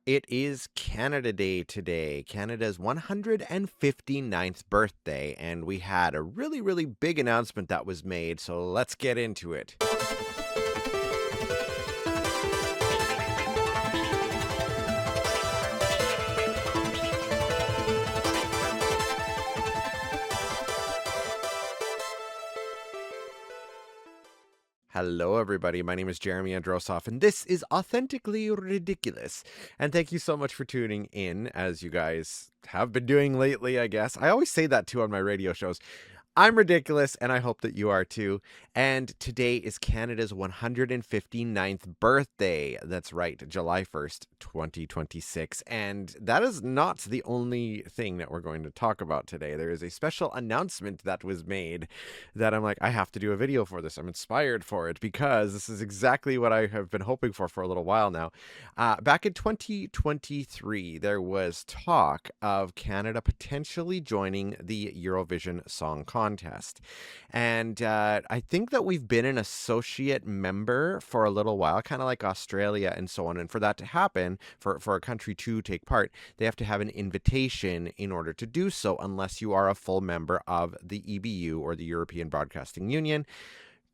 It is Canada Day today, Canada's 159th birthday, and we had a really, really big announcement that was made, so let's get into it. Hello, everybody. My name is Jeremy Androsoff, and this is Authentically Ridiculous. And thank you so much for tuning in, as you guys have been doing lately, I guess. I always say that, too, on my radio shows. I'm ridiculous, and I hope that you are too. And today is Canada's 159th birthday. That's right, July 1st, 2026. And that is not the only thing that we're going to talk about today. There is a special announcement that was made that I'm like, I have to do a video for this. I'm inspired for it because this is exactly what I have been hoping for a little while now. Back in 2023, there was talk of Canada potentially joining the Eurovision Song Contest. And I think that we've been an associate member for a little while, kind of like Australia and so on. And for that to happen, for a country to take part, they have to have an invitation in order to do so, unless you are a full member of the EBU, or the European Broadcasting Union.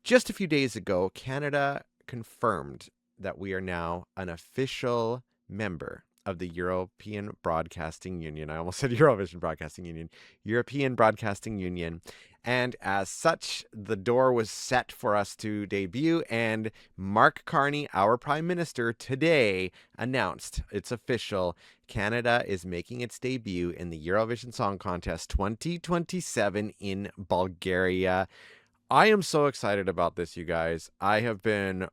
Just a few days ago, Canada confirmed that we are now an official member of the European Broadcasting Union. I almost said Eurovision Broadcasting Union. European Broadcasting Union. And as such, the door was set for us to debut, and Mark Carney, our Prime Minister, today announced it's official. Canada is making its debut in the Eurovision Song Contest 2027 in Bulgaria. I am so excited about this, you guys. I have been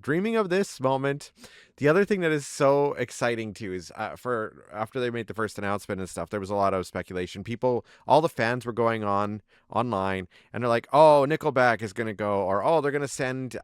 dreaming of this moment. The other thing that is so exciting too is after they made the first announcement and stuff, there was a lot of speculation. All the fans were going online, and they're like, "Oh, Nickelback is gonna go," or "Oh, they're gonna send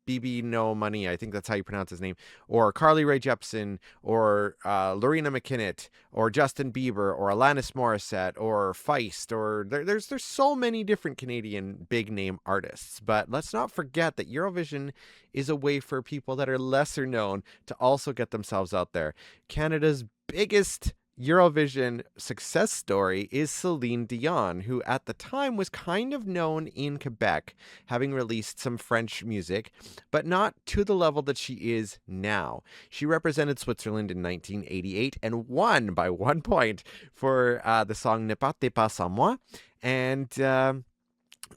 BB No Money," I think that's how you pronounce his name, or Carly Rae Jepsen, or Lorena McKinnon, or Justin Bieber, or Alanis Morissette, or Feist, or there's so many different Canadian big name artists. But let's not forget that Eurovision is a way for people that are lesser known to also get themselves out there. Canada's biggest Eurovision success story is Celine Dion, who at the time was kind of known in Quebec, having released some French music, but not to the level that she is now. She represented Switzerland in 1988 and won by 1 point for the song Ne partez pas sans moi. And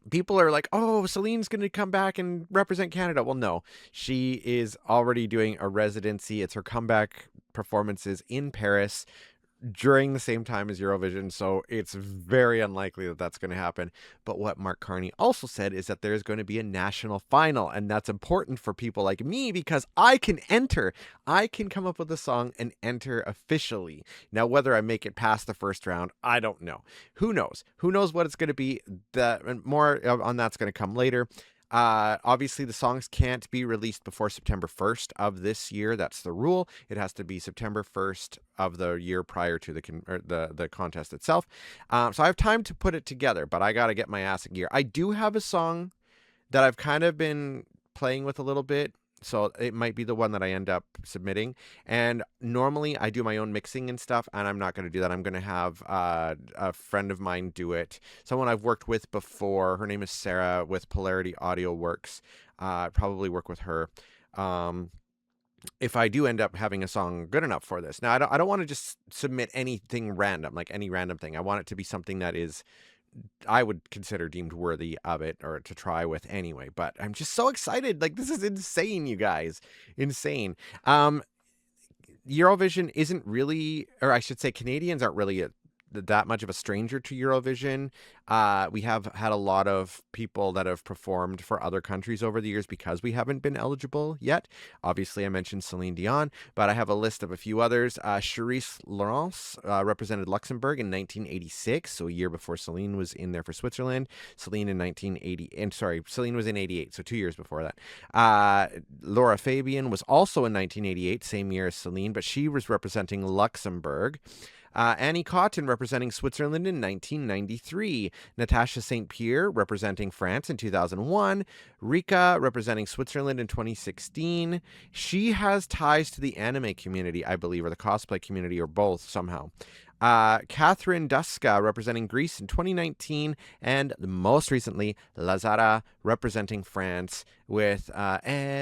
people are like, "Oh, Celine's going to come back and represent Canada." Well, no, she is already doing a residency. It's her comeback performances in Paris during the same time as Eurovision, so it's very unlikely that that's going to happen. But what Mark Carney also said is that there's going to be a national final, and that's important for people like me because I can enter. I can come up with a song and enter officially. Now, whether I make it past the first round, I don't know. Who knows? Who knows what it's going to be? More on that's going to come later. Obviously, the songs can't be released before September 1st of this year. That's the rule. It has to be September 1st of the year prior to the contest itself. So I have time to put it together, but I got to get my ass in gear. I do have a song that I've kind of been playing with a little bit, so it might be the one that I end up submitting. And normally I do my own mixing and stuff, and I'm not going to do that. I'm going to have a friend of mine do it. Someone I've worked with before. Her name is Sarah with Polarity Audio Works. Probably work with her. If I do end up having a song good enough for this. Now, I don't want to just submit anything random, like any random thing. I want it to be something that is I would consider deemed worthy of it, or to try with anyway. But I'm just so excited. Like, this is insane, you guys. Insane. Eurovision isn't really, or I should say Canadians aren't really that much of a stranger to Eurovision. We have had a lot of people that have performed for other countries over the years because we haven't been eligible yet. Obviously, I mentioned Celine Dion, but I have a list of a few others. Charisse Laurence represented Luxembourg in 1986, so a year before Celine was in there for Switzerland. Celine was in 88, so 2 years before that. Laura Fabian was also in 1988, same year as Celine, but she was representing Luxembourg. Annie Cotton representing Switzerland in 1993. Natasha St. Pierre representing France in 2001. Rika representing Switzerland in 2016. She has ties to the anime community, I believe, or the cosplay community, or both somehow. Catherine Duska representing Greece in 2019, and most recently, Lazara representing France with Évidemment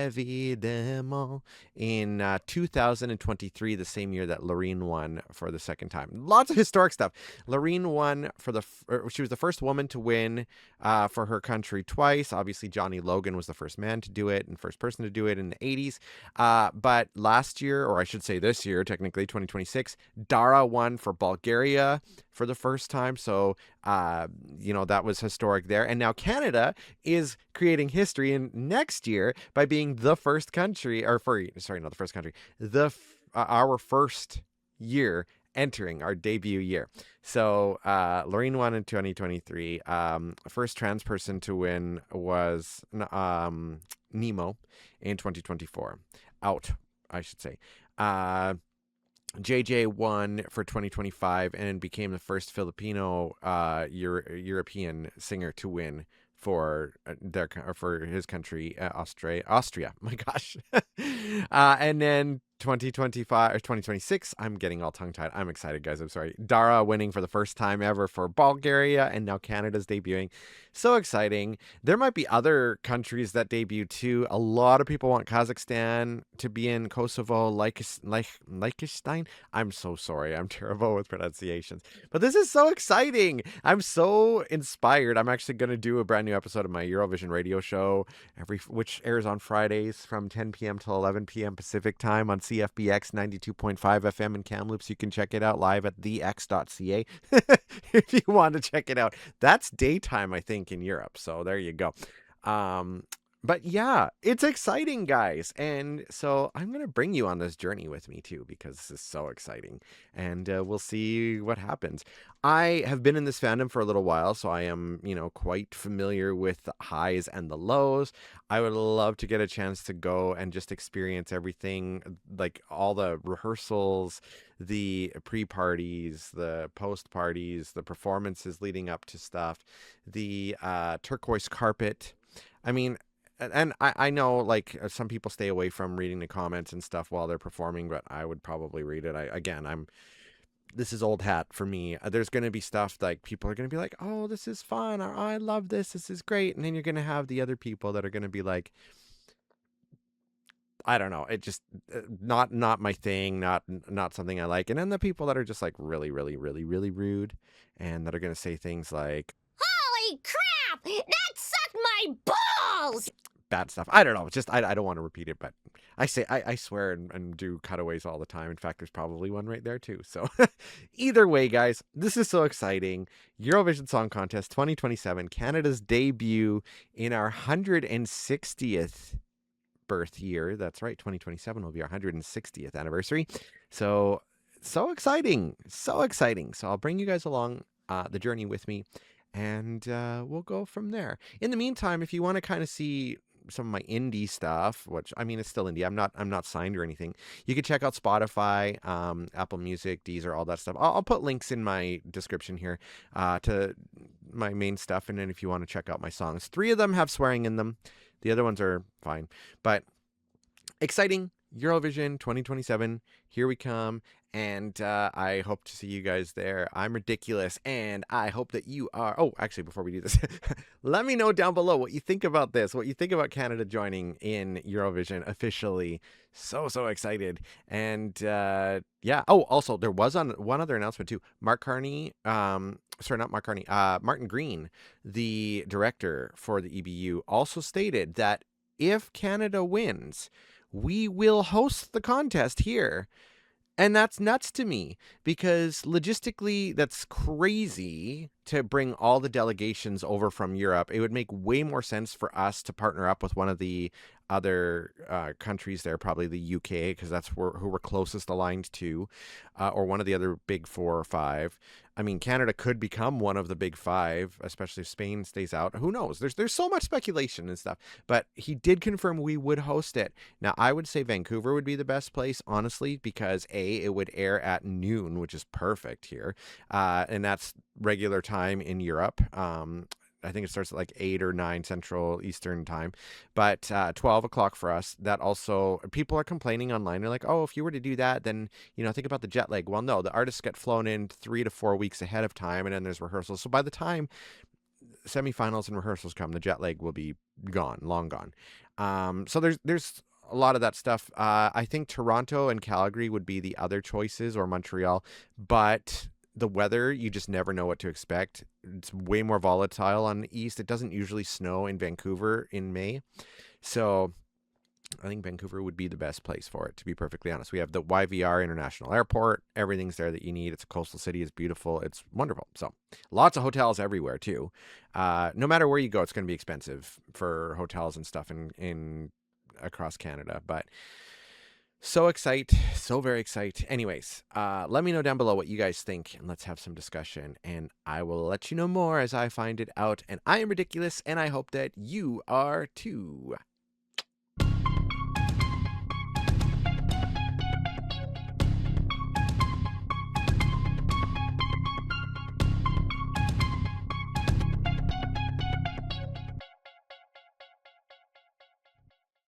in 2023, the same year that Loreen won for the second time. Lots of historic stuff. Loreen won she was the first woman to win for her country twice. Obviously, Johnny Logan was the first man to do it and first person to do it in the 80s. But last year, or I should say this year, technically 2026, Dara won for Bulgaria for the first time. So, that was historic there. And now Canada is creating history in next year by being the first country, not the first country, our first year entering our debut year. So, Loreen won in 2023. First trans person to win was Nemo in 2024. Out, I should say. JJ won for 2025 and became the first Filipino European singer to win for his country, Austria. My gosh. And then 2025 or 2026, I'm getting all tongue-tied. I'm excited, guys. I'm sorry. Dara winning for the first time ever for Bulgaria, and now Canada's debuting. So exciting. There might be other countries that debut too. A lot of people want Kazakhstan to be in, Kosovo, Liechtenstein. I'm so sorry. I'm terrible with pronunciations. But this is so exciting. I'm so inspired. I'm actually going to do a brand new episode of my Eurovision radio show, which airs on Fridays from 10 p.m. till 11 p.m. Pacific time on CFBX 92.5 FM in Kamloops. You can check it out live at thex.ca if you want to check it out. That's daytime, I think, in Europe. So there you go. But yeah, it's exciting, guys. And so I'm going to bring you on this journey with me too, because this is so exciting. And we'll see what happens. I have been in this fandom for a little while, so I am, quite familiar with the highs and the lows. I would love to get a chance to go and just experience everything, like all the rehearsals, the pre-parties, the post-parties, the performances leading up to stuff, the turquoise carpet. I mean, and I know, like, some people stay away from reading the comments and stuff while they're performing, but I would probably read it. This is old hat for me. There's going to be stuff like people are going to be like, oh, this is fun, or I love this is great. And then you're going to have the other people that are going to be like, I don't know, it just not my thing, not something I like. And then the people that are just like really, really, really, really rude, and that are going to say things like, holy crap, that sucked my balls! Bad stuff. I don't know. It's just I don't want to repeat it, but I swear and do cutaways all the time. In fact, there's probably one right there too. So either way, guys, this is so exciting. Eurovision Song Contest 2027, Canada's debut in our 160th birth year. That's right, 2027 will be our 160th anniversary. So exciting, so exciting. So I'll bring you guys along the journey with me, and we'll go from there. In the meantime, if you want to kind of see some of my indie stuff, which I mean, it's still indie. I'm not signed or anything. You can check out Spotify, Apple Music, Deezer, all that stuff. I'll put links in my description here to my main stuff. And then if you want to check out my songs, 3 of them have swearing in them. The other ones are fine, but exciting. Eurovision 2027, here we come, and I hope to see you guys there. I'm ridiculous, and I hope that you are. Oh, actually, before we do this, let me know down below what you think about this, what you think about Canada joining in Eurovision officially. So excited. And yeah. Oh, also, there was one other announcement too. Martin Green, the director for the EBU, also stated that if Canada wins, we will host the contest here. And that's nuts to me, because logistically, that's crazy to bring all the delegations over from Europe, it would make way more sense for us to partner up with one of the other countries there, probably the UK, because that's who we're closest aligned to, or one of the other big 4 or 5. I mean, Canada could become one of the big 5, especially if Spain stays out. Who knows? There's so much speculation and stuff. But he did confirm we would host it. Now, I would say Vancouver would be the best place, honestly, because it would air at noon, which is perfect here, and that's regular time in Europe. I think it starts at like 8 or 9 Central Eastern time, but 12 o'clock for us. That also, people are complaining online. They're like, oh, if you were to do that, then, think about the jet lag. Well, no, the artists get flown in 3 to 4 weeks ahead of time, and then there's rehearsals. So by the time semifinals and rehearsals come, the jet lag will be gone, long gone. So there's a lot of that stuff. I think Toronto and Calgary would be the other choices, or Montreal, but the weather, you just never know what to expect. It's way more volatile on the east. It doesn't usually snow in Vancouver in May. So I think Vancouver would be the best place for it, to be perfectly honest. We have the YVR International Airport. Everything's there that you need. It's a coastal city. It's beautiful. It's wonderful. So lots of hotels everywhere too. No matter where you go, it's going to be expensive for hotels and stuff in across Canada. But so very excited. Anyways, let me know down below what you guys think, and let's have some discussion, and I will let you know more as I find it out. And I am ridiculous, and I hope that you are too.